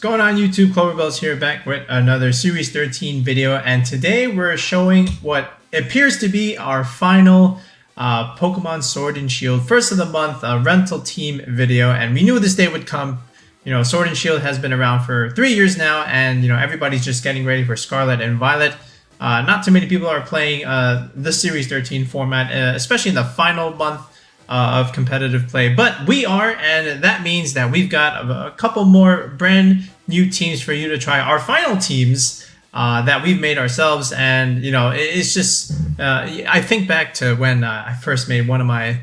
What's going on YouTube? Cloverbells here, back with another Series 13 video, and today we're showing what appears to be our final Pokemon Sword and Shield first of the month rental team video. And we knew this day would come. You know, Sword and Shield has been around for 3 years now, and you know, everybody's just getting ready for Scarlet and Violet. Not too many people are playing the Series 13 format, especially in the final month of competitive play, but we are, and that means that we've got a couple more brand new teams for you to try. Our final teams that we've made ourselves, and you know, it's just I think back to when I first made one of my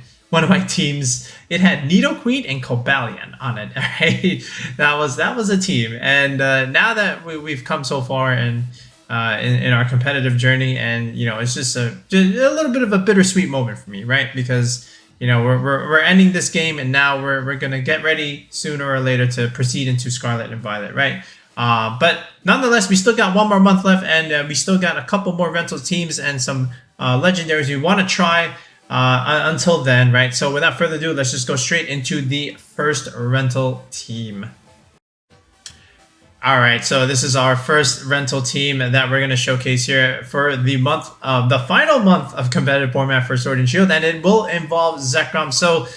teams. It had Nidoqueen and Cobalion on it. Right? That was a team, and now that we've come so far and in our competitive journey, and you know, it's just a little bit of a bittersweet moment for me, right? Because you know, we're ending this game, and now we're gonna get ready sooner or later to proceed into Scarlet and Violet, right? But nonetheless, we still got one more month left, and we still got a couple more rental teams and some legendaries we want to try until then, right? So without further ado, let's just go straight into the first rental team. All right, so this is our first rental team that we're going to showcase here for the month of the final month of competitive format for Sword and Shield, and it will involve Zekrom. So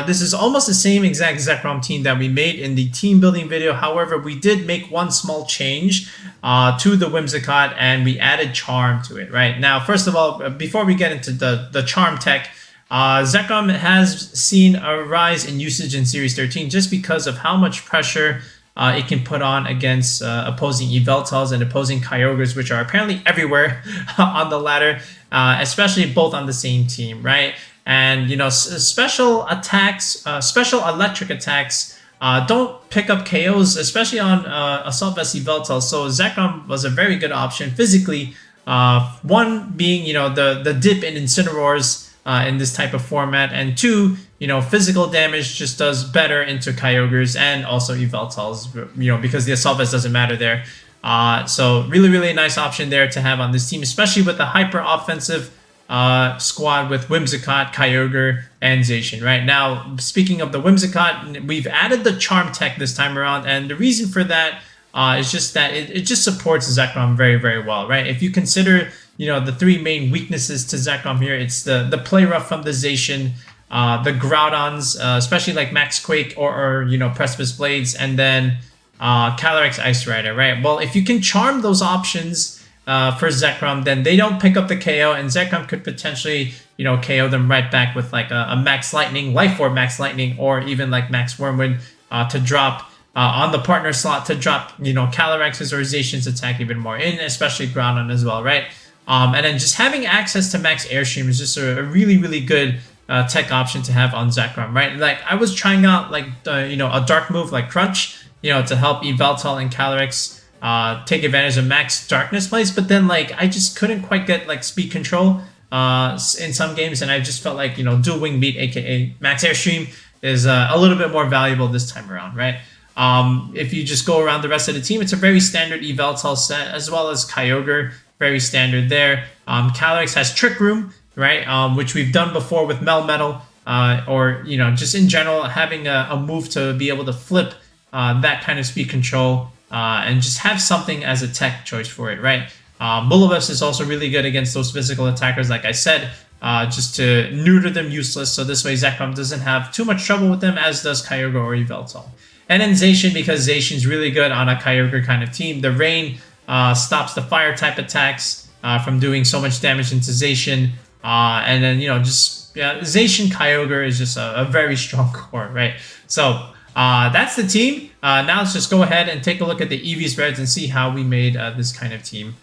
this is almost the same exact Zekrom team that we made in the team building video. However, we did make one small change to the Whimsicott, and we added Charm to it. Right now, first of all, before we get into the Charm tech, Zekrom has seen a rise in usage in Series 13 just because of how much pressure it can put on against opposing Yveltals and opposing Kyogres, which are apparently everywhere on the ladder, especially both on the same team, right? And you know, special attacks, special electric attacks don't pick up KOs, especially on Assault Vest Yveltal. So Zekrom was a very good option physically. One being, you know, the dip in Incineroars in this type of format, and two, you know, physical damage just does better into Kyogres and also Yveltals, you know, because the Assault Vest doesn't matter there. So really nice option there to have on this team, especially with the hyper offensive squad with Whimsicott, Kyogre, and Zacian. Right now, speaking of the Whimsicott, we've added the Charm tech this time around, and the reason for that is just that it just supports Zekrom very well, right? If you consider, you know, the three main weaknesses to Zekrom here, it's the play rough from the Zacian, the Groudons, especially like Max Quake or you know, Precipice Blades, and then Calyrex Ice Rider, right? Well, if you can charm those options for Zekrom, then they don't pick up the KO, and Zekrom could potentially, you know, KO them right back with like a Max Lightning, Life Orb Max Lightning, or even like Max Wormwood to drop on the partner slot, to drop, you know, Calyrex's or Zacian's attack even more, and especially Groudon as well, right? And then just having access to Max Airstream is just a really good tech option to have on Zekrom, right? Like I was trying out like you know, a dark move like Crunch, you know, to help Yveltal and Calyrex take advantage of Max Darkness plays, but then like I just couldn't quite get like speed control in some games, and I just felt like, you know, Dual Wing Beat, aka Max Airstream, is a little bit more valuable this time around, right? If you just go around the rest of the team, it's a very standard Yveltal set, as well as Kyogre, very standard there. Calyrex has Trick Room, right, which we've done before with Melmetal, or you know, just in general having a move to be able to flip that kind of speed control, and just have something as a tech choice for it, right? Bullywuffs is also really good against those physical attackers, like I said, just to neuter them useless, so this way Zekrom doesn't have too much trouble with them, as does Kyogre or Yveltal. And then Zacian, because Zacian's really good on a Kyogre kind of team. The Rain stops the fire type attacks from doing so much damage into Zacian, and then, you know, just Zacian Kyogre is just a very strong core, right? So that's the team. Now let's just go ahead and take a look at the EV spreads and see how we made this kind of team.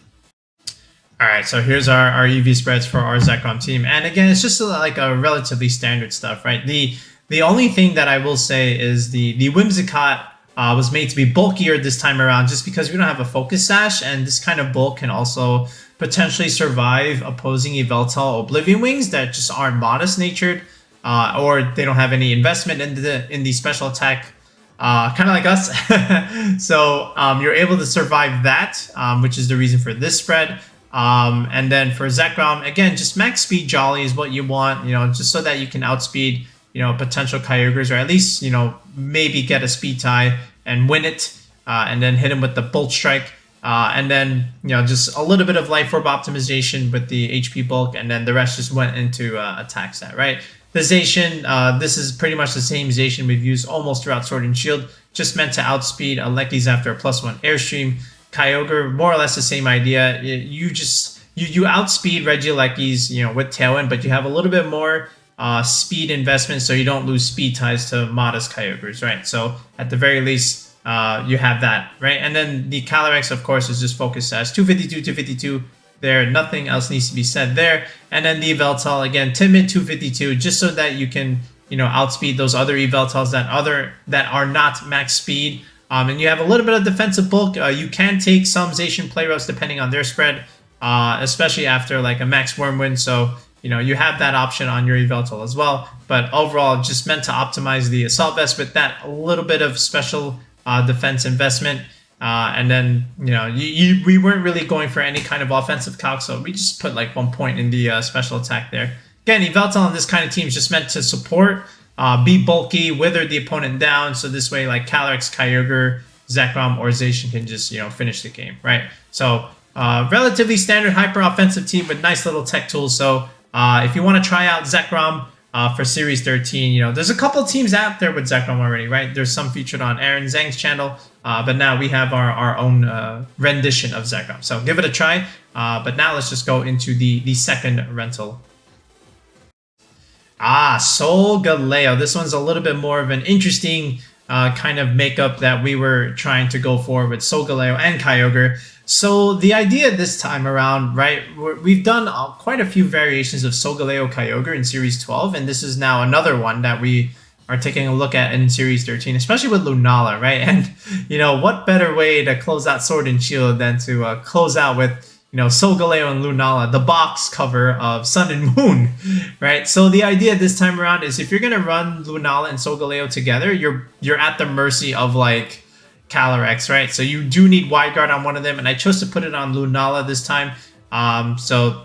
All right, so here's our EV spreads for our Zekrom team, and again, it's just like a relatively standard stuff, right? The only thing that I will say is the Whimsicott was made to be bulkier this time around, just because we don't have a Focus Sash, and this kind of bulk can also potentially survive opposing Yveltal Oblivion Wings that just aren't modest natured, or they don't have any investment in the special attack, kind of like us. So you're able to survive that, which is the reason for this spread. And then for Zekrom, again, just max speed Jolly is what you want, you know, just so that you can outspeed, you know, potential Kyogres, or at least, you know, maybe get a speed tie and win it. and then hit him with the Bolt Strike. And then, just a little bit of Life Orb optimization with the HP bulk, and then the rest just went into attack stat, right? The Zacian, this is pretty much the same Zacian we've used almost throughout Sword and Shield, just meant to outspeed Electies after a +1 Airstream. Kyogre, more or less the same idea. You outspeed Regielekis, with Tailwind, but you have a little bit more speed investment, so you don't lose speed ties to modest Kyogres, right? So at the very least, you have that, right? And then the Calyrex, of course, is just focused as 252, 252. There, nothing else needs to be said there. And then the Yveltal, again, timid 252, just so that you can, outspeed those other Yveltals that are not max speed. And you have a little bit of defensive bulk. You can take some Zacian play routes depending on their spread, especially after like a max Wormwind. So, you have that option on your Yveltal as well. But overall, just meant to optimize the Assault Vest with that a little bit of special defense investment. And then, we weren't really going for any kind of offensive calc, so we just put like 1 point in the special attack there. Again, Yveltal on this kind of team is just meant to support, be bulky, wither the opponent down, so this way like Calyrex, Kyogre, Zekrom, or Zacian can just, finish the game, right? So, relatively standard hyper-offensive team with nice little tech tools. So, if you want to try out Zekrom, for Series 13, there's a couple teams out there with Zekrom already, right? There's some featured on Aaron Zhang's channel, but now we have our own rendition of Zekrom. So give it a try. But now let's just go into the second rental. Solgaleo. This one's a little bit more of an interesting kind of makeup that we were trying to go for with Solgaleo and Kyogre. So the idea this time around, right, we've done quite a few variations of Solgaleo Kyogre in Series 12, and this is now another one that we are taking a look at in Series 13, especially with Lunala, right? And, what better way to close out Sword and Shield than to close out with, Solgaleo and Lunala, the box cover of Sun and Moon, right? So the idea this time around is if you're going to run Lunala and Solgaleo together, you're at the mercy of, like, Calyrex, right? So you do need Wide Guard on one of them, and I chose to put it on Lunala this time. So,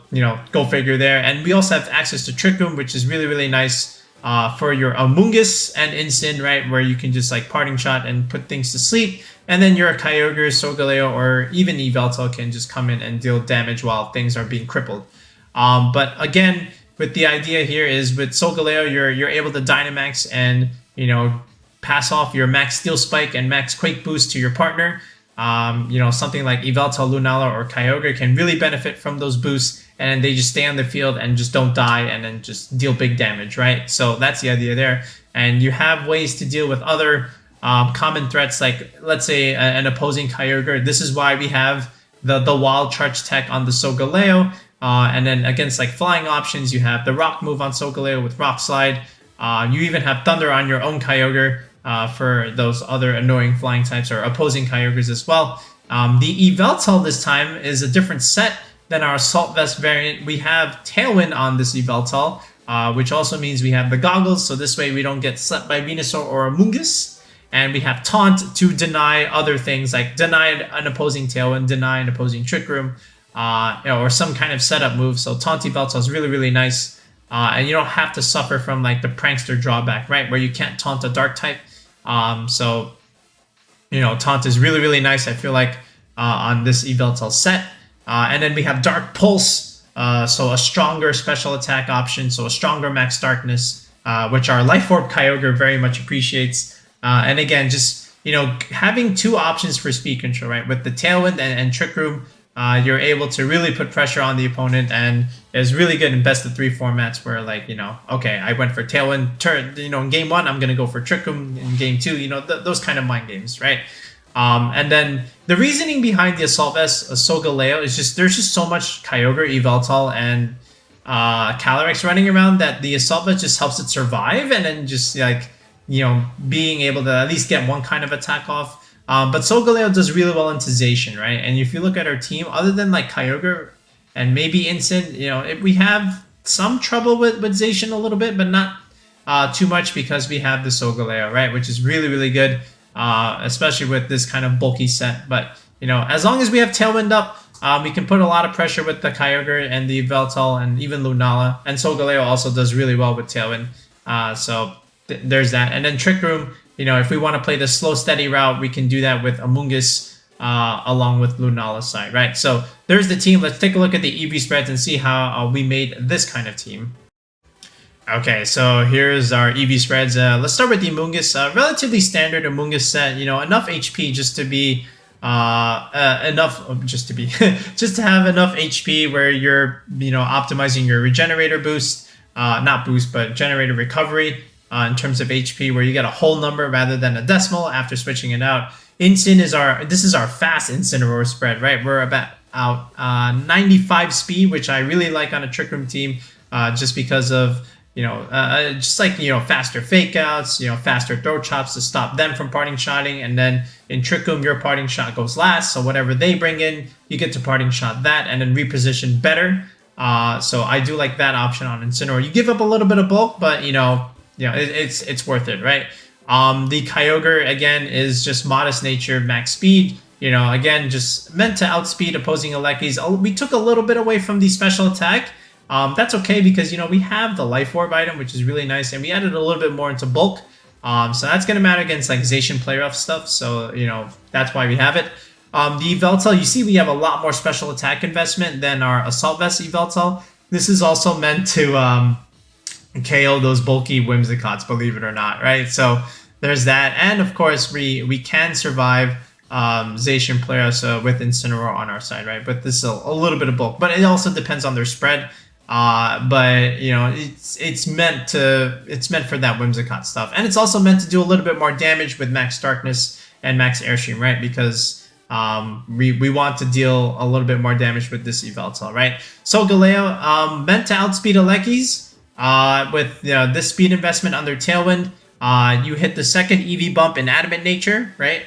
go figure there. And we also have access to Trick Room, which is really, really nice for your Amoonguss and Incin, right? Where you can just like Parting Shot and put things to sleep. And then your Kyogre, Solgaleo, or even Yveltal can just come in and deal damage while things are being crippled. But again, with the idea here is with Solgaleo, you're able to Dynamax and, pass off your max Steel Spike and max Quake Boost to your partner. Something like Yveltal, Lunala, or Kyogre can really benefit from those boosts, and they just stay on the field and just don't die and then just deal big damage, right? So that's the idea there. And you have ways to deal with other common threats, like let's say an opposing Kyogre. This is why we have the Wild Charge tech on the Solgaleo. And then against like flying options, you have the Rock move on Solgaleo with Rock Slide. You even have Thunder on your own Kyogre. For those other annoying flying types or opposing Kyogres as well. The Yveltal this time is a different set than our Assault Vest variant. We have Tailwind on this Yveltal, which also means we have the Goggles, so this way we don't get slept by Venusaur or Amoonguss. And we have Taunt to deny other things, like deny an opposing Tailwind, deny an opposing Trick Room, or some kind of setup move. So Taunt Yveltal is really, really nice. And you don't have to suffer from like the Prankster drawback, right? Where you can't taunt a Dark type. So, Taunt is really, really nice, I feel like, on this Yveltal set. And then we have Dark Pulse, so a stronger special attack option, so a stronger Max Darkness, which our Life Orb Kyogre very much appreciates. And again, just, having two options for speed control, right? With the Tailwind and Trick Room, you're able to really put pressure on the opponent, and it's really good in best of 3 formats where, like, okay, I went for Tailwind in game 1, I'm gonna go for Trick Room in game 2, those kind of mind games, right? And then the reasoning behind the Assault Vest Solgaleo is just there's just so much Kyogre, Yveltal, and Calyrex running around that the Assault Vest just helps it survive, and then just like being able to at least get one kind of attack off. But Solgaleo does really well into Zacian, right? And if you look at our team, other than like Kyogre and maybe Incin, we have some trouble with Zacian a little bit, but not too much because we have the Solgaleo, right? Which is really, really good, especially with this kind of bulky set. But, as long as we have Tailwind up, we can put a lot of pressure with the Kyogre and the Yveltal and even Lunala. And Solgaleo also does really well with Tailwind. So there's that. And then Trick Room, you know, if we want to play the slow, steady route, we can do that with Amoonguss along with Lunala's side, right? So there's the team. Let's take a look at the EV spreads and see how we made this kind of team. Okay, so here's our EV spreads. Let's start with the Amoonguss. Relatively standard Amoonguss set. You know, enough HP just to be just to have enough HP where you're, you know, optimizing your regenerator boost, not boost, but generator recovery in terms of HP, where you get a whole number rather than a decimal after switching it out. Instant is this is our fast Incineroar spread, right? We're about 95 speed, which I really like on a Trick Room team, just because of, you know, just like, you know, faster fake outs, you know, faster throw chops to stop them from parting shotting. And then in Trick Room, your parting shot goes last. So whatever they bring in, you get to parting shot that and then reposition better. So I do like that option on Incineroar. You give up a little bit of bulk, but you know, it's worth it, right? The Kyogre, again, is just modest nature, max speed. You know, again, just meant to outspeed opposing Elekis. We took a little bit away from the special attack. That's okay because, you know, we have the Life Orb item, which is really nice, and we added a little bit more into bulk. So that's going to matter against like Zacian playoff stuff. So, you know, that's why we have it. The Yveltal, you see we have a lot more special attack investment than our Assault Vest Yveltal. This is also meant to KO those bulky Whimsicots, believe it or not, right? So there's that. And of course, we can survive Zacian playoffs with Incineroar on our side, right? But this is a little bit of bulk. But it also depends on their spread. But you know, it's meant for that Whimsicott stuff, and it's also meant to do a little bit more damage with Max Darkness and Max Airstream, right? Because we want to deal a little bit more damage with this Yveltal, right? Solgaleo, meant to outspeed Elekis with, you know, this speed investment under Tailwind. You hit the second EV bump in Adamant Nature, right?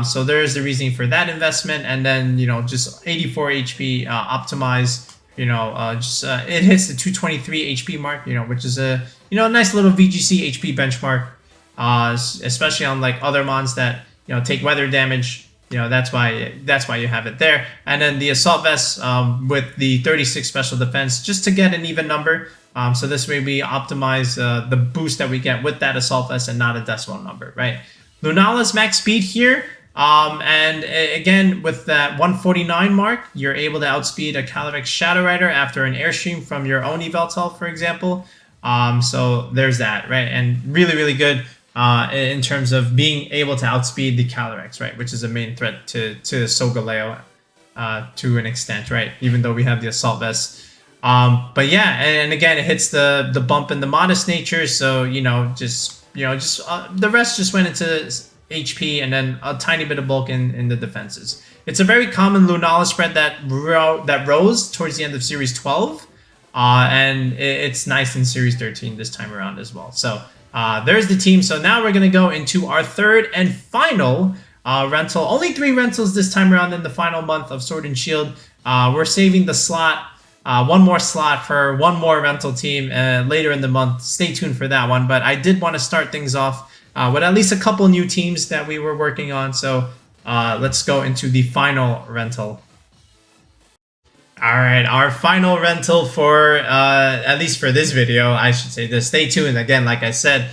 So there's the reasoning for that investment, and then, you know, just 84 HP optimize. You know, it hits the 223 HP mark, you know, which is a, you know, nice little VGC HP benchmark, especially on like other mons that, you know, take weather damage. You know, that's why you have it there. And then the Assault Vest with the 36 special defense, just to get an even number. So this way we optimize the boost that we get with that Assault Vest and not a decimal number, right? Lunala's max speed here. And again, with that 149 mark, you're able to outspeed a Calyrex Shadow Rider after an Airstream from your own Yveltal, for example. So there's that, right? And really, really good in terms of being able to outspeed the Calyrex, right? Which is a main threat to Solgaleo to an extent, right? Even though we have the Assault Vest. But yeah, and again, it hits the bump in the modest nature. So, you know, the rest just went into HP and then a tiny bit of bulk in the defenses. It's a very common Lunala spread that rose towards the end of Series 12, and it's nice in Series 13 this time around as well. So there's the team. So now we're going to go into our third and final rental. Only 3 rentals this time around in the final month of Sword and Shield. We're saving the slot, one more slot for one more rental team later in the month. Stay tuned for that one. But I did want to start things off with at least a couple new teams that we were working on. So let's go into the final rental. All right, our final rental for, at least for this video, I should say this. Stay tuned. Again, like I said,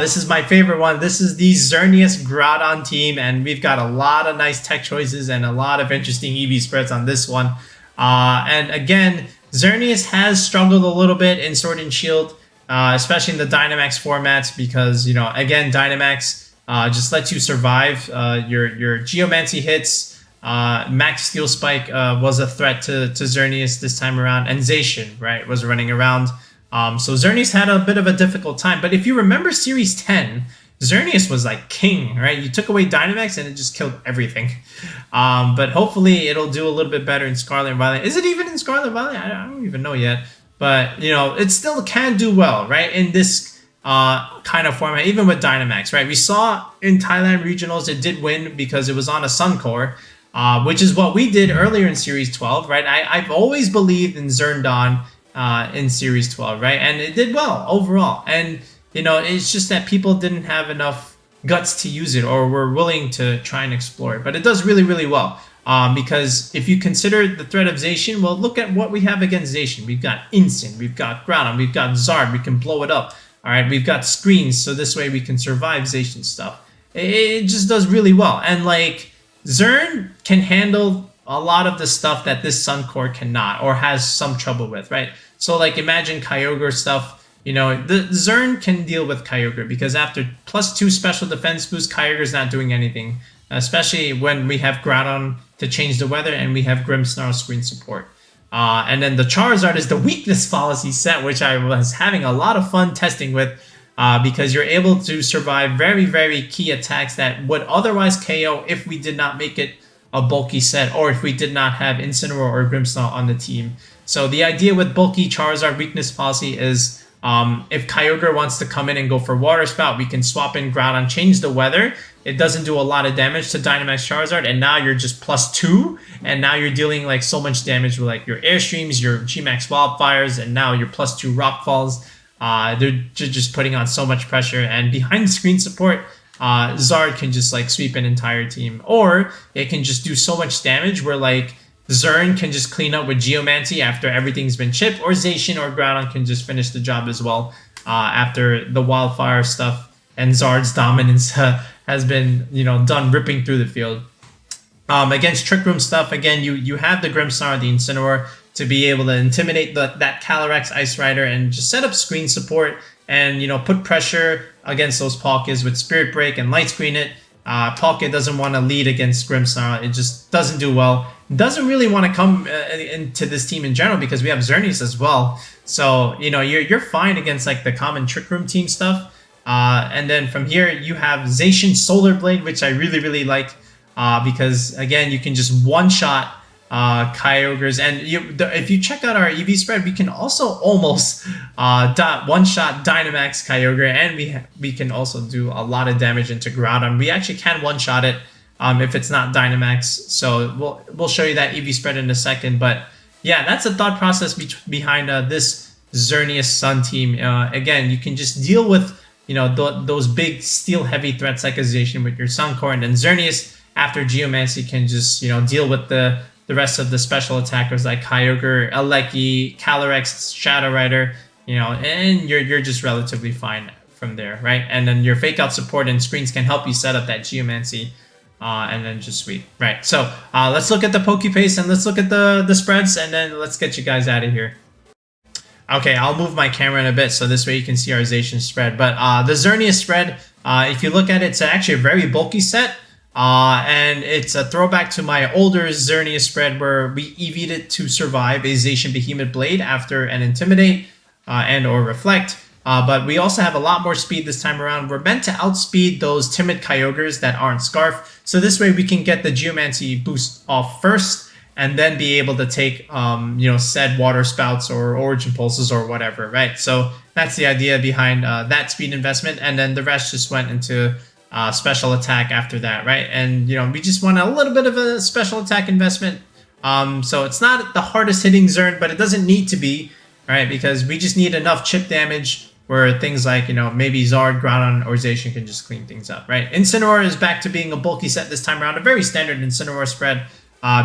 this is my favorite one. This is the Xerneas Groudon team, and we've got a lot of nice tech choices and a lot of interesting EV spreads on this one. And again, Xerneas has struggled a little bit in Sword and Shield, especially in the Dynamax formats, because, you know, again, Dynamax just lets you survive your Geomancy hits. Max Steel Spike was a threat to Xerneas this time around, and Zacian, right, was running around. So Xerneas had a bit of a difficult time, but if you remember Series 10, Xerneas was like king, right? You took away Dynamax and it just killed everything. But hopefully it'll do a little bit better in Scarlet and Violet. Is it even in Scarlet and Violet? I don't even know yet. But, you know, it still can do well, right, in this kind of format, even with Dynamax, right? We saw in Thailand Regionals it did win because it was on a Sun Core, which is what we did earlier in Series 12, right? I've always believed in Zerndon in Series 12, right? And it did well overall. And, you know, it's just that people didn't have enough guts to use it or were willing to try and explore it. But it does really, really well. Because if you consider the threat of Zacian, well, look at what we have against Zacian. We've got Instant, we've got Groudon, we've got Zard, we can blow it up. All right, we've got screens, so this way we can survive Zacian stuff. It just does really well. And like Zern can handle a lot of the stuff that this Sun Core cannot or has some trouble with, right? So like imagine Kyogre stuff, you know, the Zern can deal with Kyogre because after +2 special defense boost, Kyogre's not doing anything, especially when we have Groudon to change the weather and we have Grimmsnarl screen support. And then the Charizard is the weakness fallacy set, which I was having a lot of fun testing with because you're able to survive very, very key attacks that would otherwise KO if we did not make it a bulky set or if we did not have Incineroar or Grimmsnarl on the team. So the idea with bulky Charizard weakness policy is if Kyogre wants to come in and go for Water Spout, we can swap in Groudon, change the weather. It doesn't do a lot of damage to Dynamax Charizard, and now you're just +2, and now you're dealing like so much damage with like your Airstreams, your G-Max Wildfires, and now your +2 Rock Falls. They're just putting on so much pressure, and behind screen support, Zard can just like sweep an entire team, or it can just do so much damage where like Zern can just clean up with Geomancy after everything's been chipped, or Zacian or Groudon can just finish the job as well after the Wildfire stuff and Zard's dominance has been, you know, done ripping through the field. Against Trick Room stuff, again, you have the Grimmsnarl, the Incineroar, to be able to intimidate that Calyrex Ice Rider and just set up screen support and, you know, put pressure against those Palkias with Spirit Break and Light Screen it. Palkia doesn't want to lead against Grimmsnarl. It just doesn't do well. Doesn't really want to come into this team in general because we have Xerneas as well. So, you know, you're fine against like the common Trick Room team stuff. And then from here, you have Zacian Solar Blade, which I really, really like because, again, you can just one-shot Kyogres. And if you check out our EV spread, we can also almost one-shot Dynamax Kyogre, and we can also do a lot of damage into Groudon. We actually can one-shot it if it's not Dynamax. So we'll show you that EV spread in a second. But yeah, that's the thought process behind this Xerneas Sun team. Again, you can just deal with, you know, those big steel heavy threats like a Zacian with your Sun Core, and then Xerneas after Geomancy can just, you know, deal with the rest of the special attackers like Kyogre, Alecki, Calyrex, Shadow Rider, you know, and you're just relatively fine from there, right? And then your fake out support and screens can help you set up that Geomancy, and then just sweep, right? So let's look at the Pokepaste and let's look at the spreads, and then let's get you guys out of here. Okay, I'll move my camera in a bit so this way you can see our Zacian spread. But the Xerneas spread, if you look at it, it's actually a very bulky set. And it's a throwback to my older Xerneas spread where we EV'd it to survive a Zacian Behemoth Blade after an Intimidate and or Reflect. But we also have a lot more speed this time around. We're meant to outspeed those timid Kyogres that aren't Scarf. So this way we can get the Geomancy boost off first and then be able to take, you know, said Water Spouts or Origin Pulses or whatever, right? So that's the idea behind that speed investment. And then the rest just went into special attack after that, right? And, you know, we just want a little bit of a special attack investment. So it's not the hardest hitting Zern, but it doesn't need to be, right? Because we just need enough chip damage where things like, you know, maybe Zard, Groudon, or Zacian can just clean things up, right? Incineroar is back to being a bulky set this time around, a very standard Incineroar spread.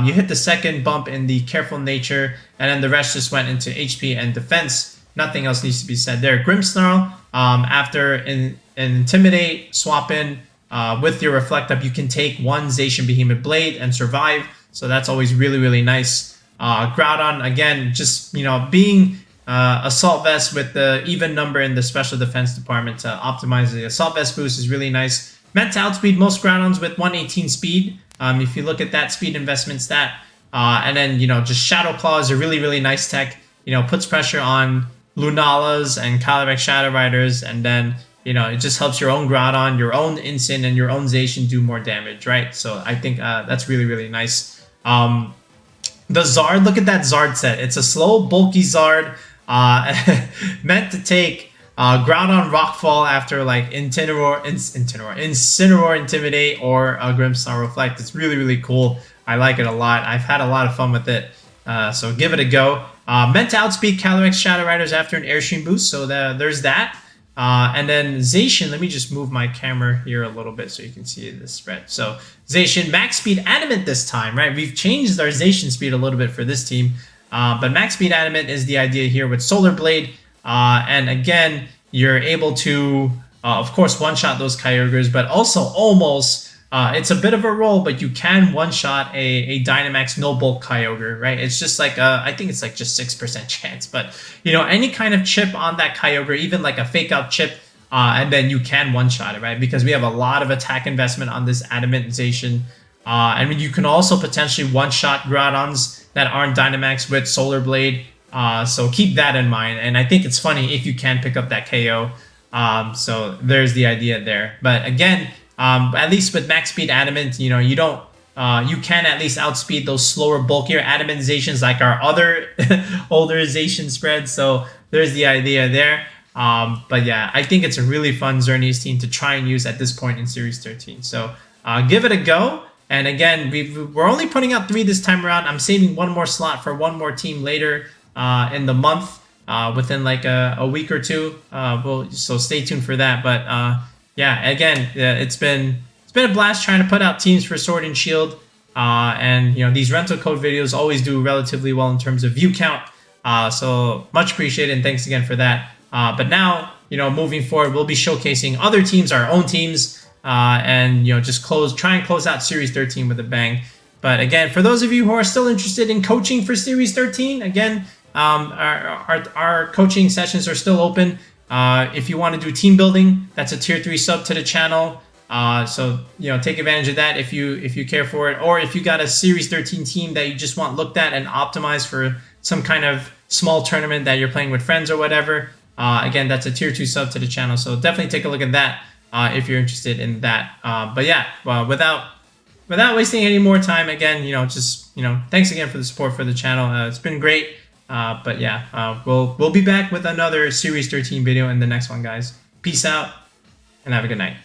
You hit the second bump in the Careful Nature, and then the rest just went into HP and defense. Nothing else needs to be said there. Grimmsnarl, after an Intimidate, swap in with your Reflect Up, you can take one Zacian Behemoth Blade and survive. So that's always really, really nice. Groudon, again, just, you know, being Assault Vest with the even number in the Special Defense department to optimize the Assault Vest boost is really nice. Meant to outspeed most Groudons with 118 speed. If you look at that speed investment stat, and then, you know, just Shadow Claw is a really, really nice tech. You know, puts pressure on Lunalas and Calyrex Shadow Riders, and then, you know, it just helps your own Groudon, your own Incin, and your own Zacian do more damage, right? So I think that's really, really nice. The Zard, look at that Zard set. It's a slow, bulky Zard, meant to take Groudon Rockfall after like Incineroar Intimidate or Grimmsnarl Reflect. It's really, really cool. I like it a lot. I've had a lot of fun with it. So give it a go. Meant to outspeed Calyrex Shadow Riders after an Airstream boost. So there's that. And then Zacian, let me just move my camera here a little bit so you can see the spread. So Zacian, max speed adamant this time, right? We've changed our Zacian speed a little bit for this team. But max speed adamant is the idea here with Solar Blade. And again, you're able to, of course, one-shot those Kyogres, but also almost, it's a bit of a roll, but you can one-shot a Dynamax no bulk Kyogre, right? It's just like, I think it's like just 6% chance, but you know, any kind of chip on that Kyogre, even like a fake out chip, and then you can one-shot it, right? Because we have a lot of attack investment on this Adamantization. And you can also potentially one-shot Groudons that aren't Dynamax with Solar Blade. So keep that in mind. And I think it's funny if you can pick up that KO. So there's the idea there. But again, at least with max speed Adamant, you know, you don't, you can at least outspeed those slower, bulkier Adamantizations like our other olderization spreads. So there's the idea there. But yeah, I think it's a really fun Xerneas team to try and use at this point in Series 13. So give it a go. And again, we're only putting out 3 this time around. I'm saving one more slot for one more team later in the month, within like a week or two. So stay tuned for that. But yeah, again, it's been a blast trying to put out teams for Sword and Shield. And you know, these rental code videos always do relatively well in terms of view count. So much appreciated, and thanks again for that. But now, you know, moving forward, we'll be showcasing other teams, our own teams. And you know, just try and close out Series 13 with a bang. But again, for those of you who are still interested in coaching for Series 13, again, our coaching sessions are still open. If you want to do team building, that's a tier 3 sub to the channel. So you know, take advantage of that if you care for it, or if you got a Series 13 team that you just want looked at and optimized for some kind of small tournament that you're playing with friends or whatever. Again, that's a tier 2 sub to the channel. So definitely take a look at that. If you're interested in that. But yeah, without wasting any more time, again, you know, just, you know, thanks again for the support for the channel. It's been great. But yeah, we'll be back with another Series 13 video in the next one, guys. Peace out and have a good night.